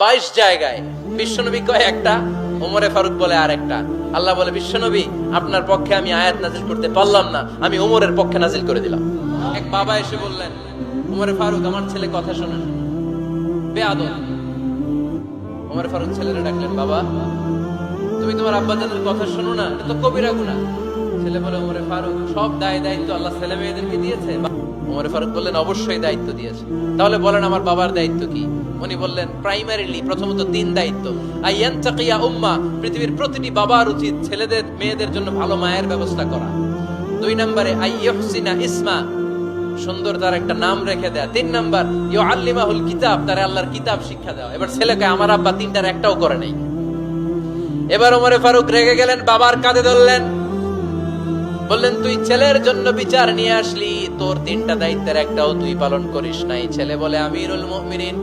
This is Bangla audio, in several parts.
22 জায়গায় বিশ্বনবী কয় একটা, ওমরে ফারুক বলে আরেকটা। আল্লাহ বলে, বিশ্বনবী আপনার পক্ষে আমি আয়াত নাজিল করতে পারলাম না, আমি ওমরের পক্ষে নাজিল করে দিলাম। এক বাবা এসে বললেন, ওমরে ফারুক আমার ছেলে কথা শোনেন, বেয়াদব। ওমরে ফারুক ছেলেরা ডাকলেন, বাবা তুমি তোমার আব্বাজানের কথা শোনো না, এটা তো কবিরা গুনাহ। ছেলে বলে, ওমরে ফারুক সব দায়িত্ব আল্লাহ ছেলে মেয়েদেরকে দিয়েছে। ওমরে ফারুক বললেন, অবশ্যই দায়িত্ব দিয়েছে। তাহলে বলেন আমার বাবার দায়িত্ব কি? উনি বললেন, প্রাইমারিলি প্রথমত 3 দায়িত্ব। আইয়ান তাকিয়া উম্মা, পৃথিবীর প্রতিটি বাবার উচিত ছেলেদের মেয়েদের জন্য ভালো মায়ের ব্যবস্থা করা। 2 নম্বরে আইয়ুহসিনা ইসমা, সুন্দর তার একটা নাম রেখে দেয়া। 3 নাম্বার ইউআল্লিমাহুল কিতাব, তার আল্লাহর কিতাব শিক্ষা দেওয়া। এবার ছেলেকে আমার আব্বা 3টার একটাও করে নাই। এবার ওমরে ফারুক রেগে গেলেন, বাবার কাঁধে ধরলেন, বললেন তুই ছেলের জন্য বিচার নিয়ে আসলি, তোর 3টা দায়িত্বের একটাও তুই পালন করিস নাই। ছেলে বলে, আমিরুল মুমিনিন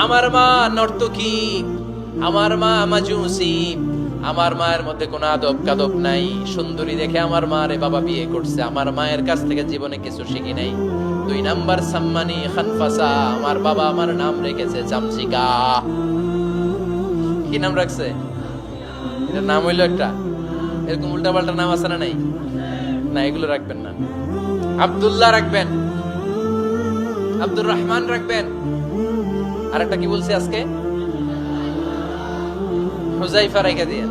আমার মা নর্তকী, আমার মা মাজুসি, আমার মায়ের মধ্যে কোনো আদব কাদব নাই, সুন্দরী দেখে আমার মা রে বাবা বিয়ে করছে, আমার মায়ের কাছ থেকে জীবনে কিছু শিখি নাই। 2 নাম্বার সাম্মানি খানফাসা, আমার বাবা আমার নাম রেখেছে চামচিকা। কি নাম রাখছে? এটার নাম হইলো একটা, এরকম উল্টা পাল্টা নাম আছে না? নাই না, এগুলো রাখবেন না। আব্দুল্লাহ রাখবেন, আব্দুর রহমান রাখবেন। আর একটা কি বলছি আজকে? হুজাইফা রেখে দিয়ে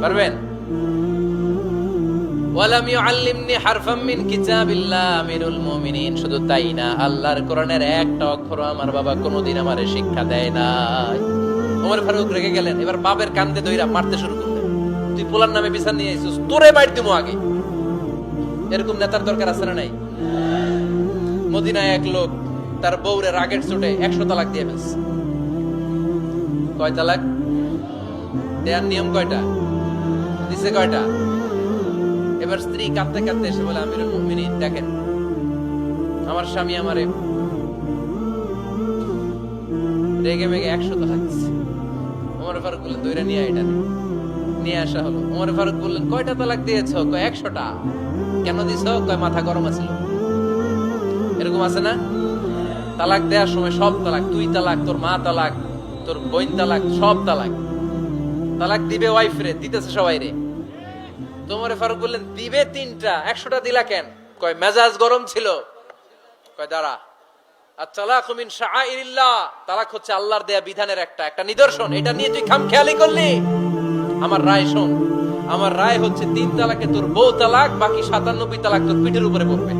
পারবেন। ওয়ালাম ইউআল্লিমনি হারফাম মিন কিতাবিল্লাহ আমিরুল মুমিনিন, শুধু তাই না, আল্লাহর কোরআনের একটা অক্ষর আমার বাবা কোনোদিন আমারে শিক্ষা দেয় নাই। ওমর ফারুক রেগে গেলেন, এবার বাপের কান্দে দইরা মারতে শুরু করলেন। তুই পোলার নামে বিচার নিয়ে আইছিস, তোরে মার দিমু আগে। এরকম নেতার দরকার আছে না নাই? মদিনায় এক লোক তার বউরে রাগের চোটে 100 তালাক দিয়ে ফেলছে। কয় তালাক দেয়ার নিয়ম কয়টা? দিছে কয়টা? এবার স্ত্রী কাঁদতে কাঁদতে এসে বলে, আমিরুল মুমিনিন দেখেন, আমার স্বামী আমারে রেগে মেগে 100 তালাক দিছে। ওমর ফারুক বললেন, দইরা নিয়ে এটা নিয়ে আসা হলো। ওমর ফারুক বললেন, কয়টা তালাক দিয়েছো? কয় 100টা। কেন দিছো? কয় মাথা গরম আছিল। এরকম আছে না? তালাক দেওয়ার সময় সব তালাক, তুই তালাক, তোর মা তালাক, তোর বোন তালাক, সব তালাক। তালাক দিবে ওয়াইফ রে, দিতেছে সবাই রে। ওমর ফারুক বললেন, দিবে 3টা, 100টা দিলা কেন? কয় মেজাজ গরম ছিল। কয় দাঁড়া, আত-তালাকু মিন শাআইরিল্লাহ, তালাক হচ্ছে আল্লাহর দেয়া বিধানের একটা নিদর্শন, এটা নিয়ে তুই খামখেয়ালি করলি। আমার রায় শোন, আমার রায় হচ্ছে 3 তালাকে তোর বউ তালাক, বাকি 97 তালাক তোর পিঠের উপরে পড়বে।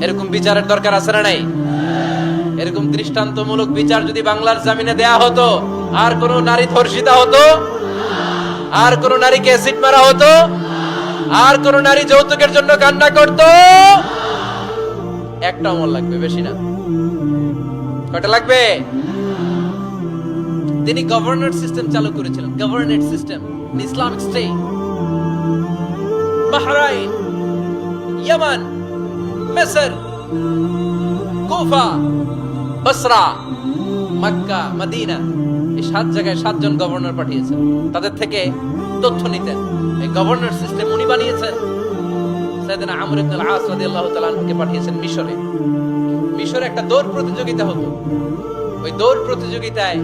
এরকম বিচারের দরকার আছে না নাই? এরকম দৃষ্টান্তমূলক বিচার যদি বাংলার জমিনে দেয়া হতো, আর কোন নারী ধর্ষিতা হতো, আর কোন নারীকে অ্যাসিড মারা হতো, আর কোন নারী যৌতুকের জন্য কান্না করত? একটা অমল লাগবে, বেশি না। কয়টা লাগবে? তিনি গভর্নর সিস্টেম চালু করেছিলেন, governor system, Islamic state. Bahrain, Yemen, মিসর, কুফা, বসরা, মক্কা, মদিনা, এই 7 জায়গায় 7 জন গভর্নর পাঠিয়েছেন, তাদের থেকে তথ্য নিতেন। এই গভর্নর সিস্টেম উনি বানিয়েছেন। সাইয়েদনা আমর ইবনে আল-আস রাদিয়াল্লাহু তাআলা আনহুকে পাঠিয়েছেন মিশরে। মিশরে একটা দৌড় প্রতিযোগিতা হতো। ওই দৌড় প্রতিযোগিতায়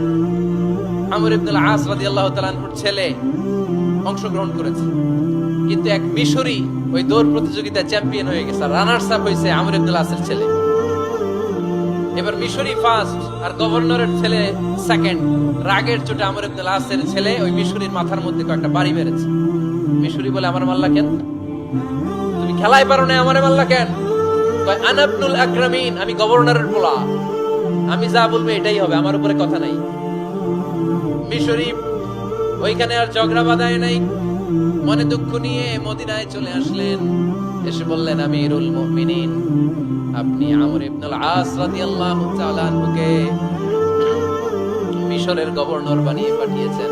আমর ইবনে আল-আস রাদিয়াল্লাহু তাআলা আনহুর ছেলে অংশগ্রহণ করেছে, কিন্তু এক মিশরি ওই দৌড় প্রতিযোগিতায় চ্যাম্পিয়ন হয়ে গেছে। রানার্স আপ হয়েছে আমর ইবনে আল-আসের ছেলে। এবার মিশরি ফার্স্ট আর গভর্নরের ছেলে সেকেন্ড। রাগের চোটে আমর ইবনে আল-আসের ছেলে ওই মিশরির মাথার মধ্যে কয়েকটা বাড়ি মেরেছে। মিশরি বলে, আমার মাল্লা কেন? তুমি খেলায় পারো না, আমারে মাল্লা কেন? কয়, আনা ইবনুল আকরামিন, আমি গভর্নরের পোলা, আমি যা বলবো এটাই হবে, আমার উপরে কথা নাই। মিশরি ওইখানে আর ঝগড়া বাঁধায় নাই, মনে দুঃখ নিয়ে মদিনায় চলে আসলেন। এসে বললেন, আমিরুল মুমিনিন, আপনি আমর ইবনে আল-আস রাদিয়াল্লাহু তাআলা আনহুকে মিশরের গভর্নর বানিয়ে পাঠিয়েছেন।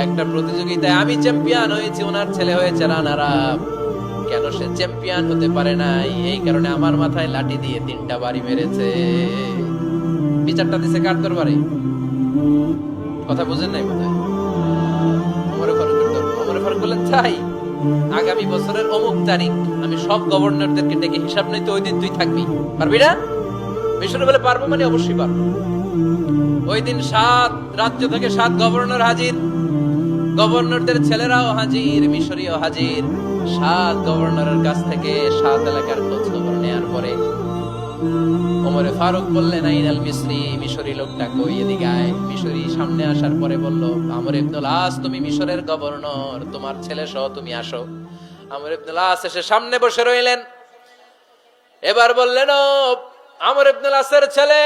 একটা প্রতিযোগিতায় আমি চ্যাম্পিয়ন হয়েছি, ওনার ছেলে হয়েছে রানার আপ। কেন সে চ্যাম্পিয়ন হতে পারে নাই? এই কারণে আমার মাথায় লাঠি দিয়ে 3টা বাড়ি মেরেছে। বিচারটা দিছে কার দরবারে? কথা বুঝেন নাই বোধহয়? ওমর ফারুকের দরবারে। ওমর ফারুক বললেন, তাই আগামী বছরের অমুক তারিখ আমি সব গভর্নরদেরকে ডেকে হিসাব নিতে, ওই দিন তুই থাকবি, পারবি না? মিশরে বলে, পারবো মানে অবশ্যই পারবো। ওই দিন 7 রাজ্য থেকে 7 গভর্নর হাজির, গভর্নরদের ছেলেরাও হাজির, মিশরীয় হাজির। 7 গভর্নরের কাছ থেকে 7 এলাকার খোঁজ খবর নেয়ার পরে ওমরে ফারুক বললেন, আইনাল মিসরি, মিশরী লোকটা কই, এদিকে আয়। মিশরী সামনে আসার পরে বলল, আমর ইবনুল আস, তুমি মিশরের গভর্নর, তোমার ছেলে সহ তুমি আসো। আমর ইবনুল আস এসে সামনে বসে রইলেন। এবার বললেন, ও আমর ইবনুল আসের ছেলে,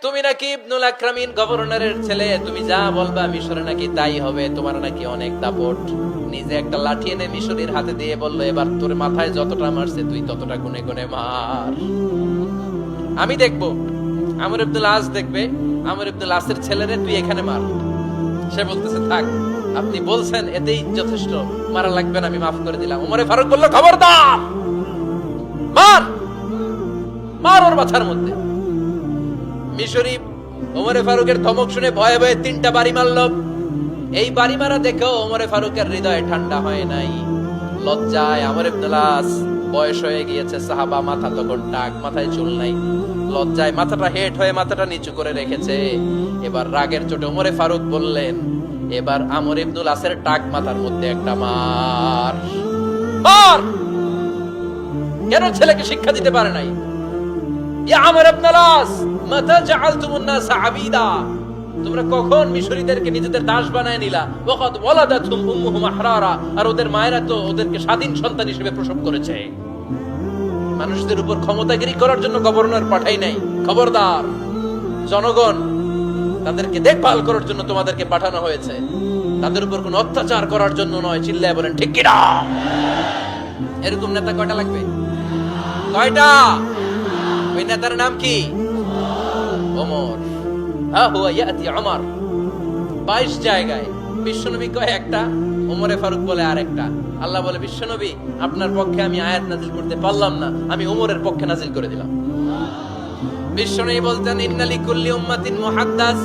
তুমি নাকি ইবনুল আকরামিন গভর্নরের ছেলে, তুমি যা বলবা মিশরে নাকি তাই হবে, তোমার নাকি অনেক দাপট। নিজে একটা লাঠি এনে মিশরীর হাতে দিয়ে বলল, এবার তোর মাথায় যতটা মারছে তুই ততটা গুনে গুনে মার, আমি দেখবো। আমর ইবনুল আস দেখবে, আমর ইবনুল আসের ছেলেরে তুই এখানে মার। সে বলতেছে, থাক, আপনি বলছেন এতেই যথেষ্ট, মারা লাগবে না, আমি মাফ করে দিলাম। ওমরে ফারুক বলল, খবরদার, মার, মার ওর মাথার মধ্যে। মিশরী ওমরে ফারুকের ধমক শুনে ভয়ে ভয়ে 3টা বাড়ি মারল। এই বাড়ি মারা দেখেও ওমরে ফারুকের হৃদয় ঠান্ডা হয় নাই। লজ্জায় আমর ইবনুল আস, বয়স হয়ে গিয়েছে, সাহাবা, মাথা তখন টাক, মাথায় চুল নাই, লজ্জায় মাথাটা হেট হয়ে মাথাটা নিচু করে রেখেছে। এবার রাগের চোটে ওমরে ফারুক বললেন, এবার আমর ইবনুল আসের টাক মাথার মধ্যে একটা মার, মার। কেন ছেলেকে শিক্ষা দিতে পারে নাই? ইয়া আমর ইবনুল আস, মাতা জাআলতুমুন নাস আবিদা, তোমরা কখন মিশরীদেরকে নিজেদের দাস বানায় নিলা? ওয়াকাদ ওয়ালাদাতুম উম্মুহুম আহরারা, আর ওদের মায়েরা তো ওদেরকে স্বাধীন সন্তান হিসেবে প্রসব করেছে। মানুষদের উপর ক্ষমতাগিরি করার জন্য গভর্নর পাঠাই নাই। খবরদার, জনগণ, তাদেরকে দেখভাল করার জন্য তোমাদেরকে পাঠানো হয়েছে, তাদের উপর কোনো অত্যাচার করার জন্য নয়। চিল্লায় বলেন ঠিক কিনা? এরকম নেতা কয়টা লাগবে? কয়টা? ওই নেতার নাম কি? ওমর। হুয়া ইয়াতি ওমর। 22 জায়গায় বিশ্বনবী কয় একটা, ওমরে ফারুক বলে আরেকটা। আল্লাহ বলে, বিশ্বনবী, আপনার পক্ষে আমি আয়াত নাজিল করতে পারলাম না, আমি ওমরের পক্ষে নাজিল করে দিলাম। বিশ্বনবী বলতেন, ইন্না লিকুল্লি উম্মাতিন মুহাদ্দাস,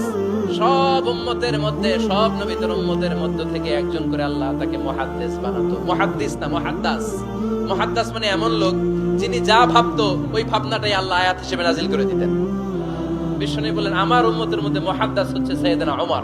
সব উম্মতের মধ্যে, সব নবীদের উম্মতের মধ্য থেকে একজন করে আল্লাহ তাকে মুহাদ্দিস বানাতো। মুহাদ্দিস না, মুহাদ্দাস। মুহাদ্দাস মানে এমন লোক যিনি যা ভাবতো ওই ভাবনাটাই আল্লাহ আয়াত হিসেবে নাজিল করে দিতেন। বিশ্বনবী বলেন, আমার উম্মতের মধ্যে মুহাদ্দাস হচ্ছে সাইয়েদনা ওমর।